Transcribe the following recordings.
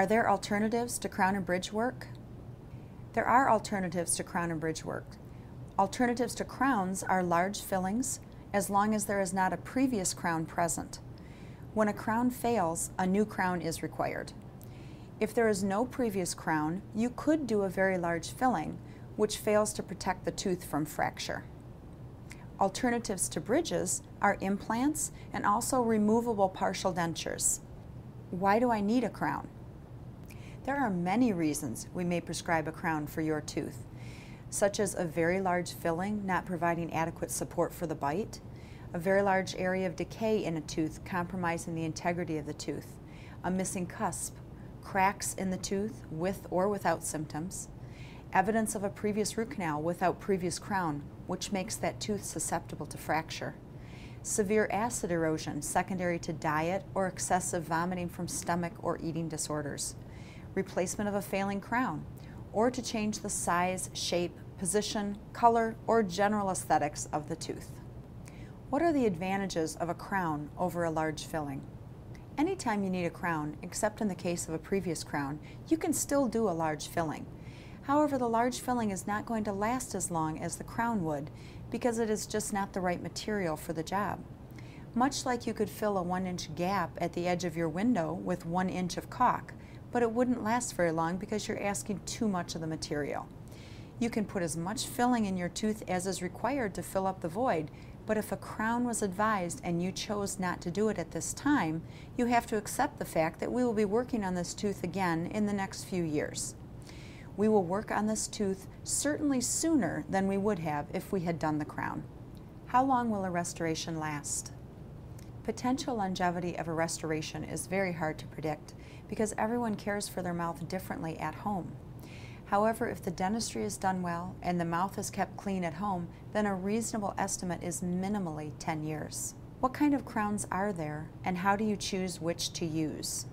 Are there alternatives to crown and bridge work? There are alternatives to crown and bridge work. Alternatives to crowns are large fillings, as long as there is not a previous crown present. When a crown fails, a new crown is required. If there is no previous crown, you could do a very large filling, which fails to protect the tooth from fracture. Alternatives to bridges are implants and also removable partial dentures. Why do I need a crown? There are many reasons we may prescribe a crown for your tooth, such as a very large filling not providing adequate support for the bite, a very large area of decay in a tooth compromising the integrity of the tooth, a missing cusp, cracks in the tooth with or without symptoms, evidence of a previous root canal without previous crown, which makes that tooth susceptible to fracture, severe acid erosion secondary to diet or excessive vomiting from stomach or eating disorders, replacement of a failing crown, or to change the size, shape, position, color, or general aesthetics of the tooth. What are the advantages of a crown over a large filling? Anytime you need a crown, except in the case of a previous crown, you can still do a large filling. However, the large filling is not going to last as long as the crown would because it is just not the right material for the job. Much like you could fill a 1-inch gap at the edge of your window with 1 inch of caulk, but it wouldn't last very long because you're asking too much of the material. You can put as much filling in your tooth as is required to fill up the void, but if a crown was advised and you chose not to do it at this time, you have to accept the fact that we will be working on this tooth again in the next few years. We will work on this tooth certainly sooner than we would have if we had done the crown. How long will a restoration last? Potential longevity of a restoration is very hard to predict because everyone cares for their mouth differently at home. However, if the dentistry is done well and the mouth is kept clean at home, then a reasonable estimate is minimally 10 years. What kind of crowns are there, and how do you choose which to use?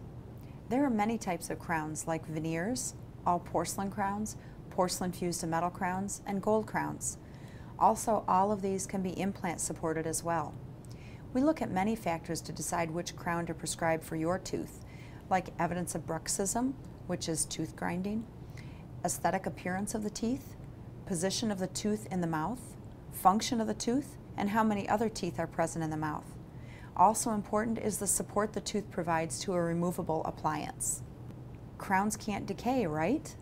There are many types of crowns like veneers, all porcelain crowns, porcelain fused to metal crowns, and gold crowns. Also, all of these can be implant supported as well. We look at many factors to decide which crown to prescribe for your tooth, like evidence of bruxism, which is tooth grinding, aesthetic appearance of the teeth, position of the tooth in the mouth, function of the tooth, and how many other teeth are present in the mouth. Also important is the support the tooth provides to a removable appliance. Crowns can't decay, right?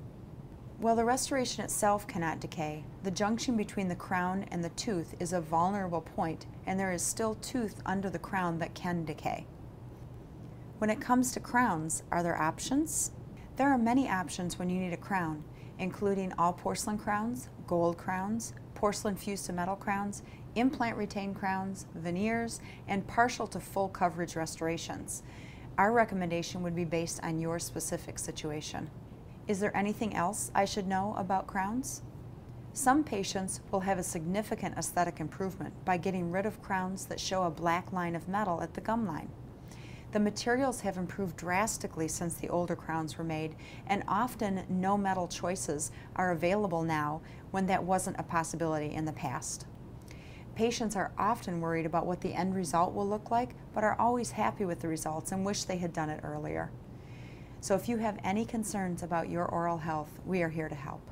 Well, the restoration itself cannot decay. The junction between the crown and the tooth is a vulnerable point, and there is still tooth under the crown that can decay. When it comes to crowns, are there options? There are many options when you need a crown, including all porcelain crowns, gold crowns, porcelain fused to metal crowns, implant retained crowns, veneers, and partial to full coverage restorations. Our recommendation would be based on your specific situation. Is there anything else I should know about crowns? Some patients will have a significant aesthetic improvement by getting rid of crowns that show a black line of metal at the gum line. The materials have improved drastically since the older crowns were made, and often no metal choices are available now when that wasn't a possibility in the past. Patients are often worried about what the end result will look like, but are always happy with the results and wish they had done it earlier. So if you have any concerns about your oral health, we are here to help.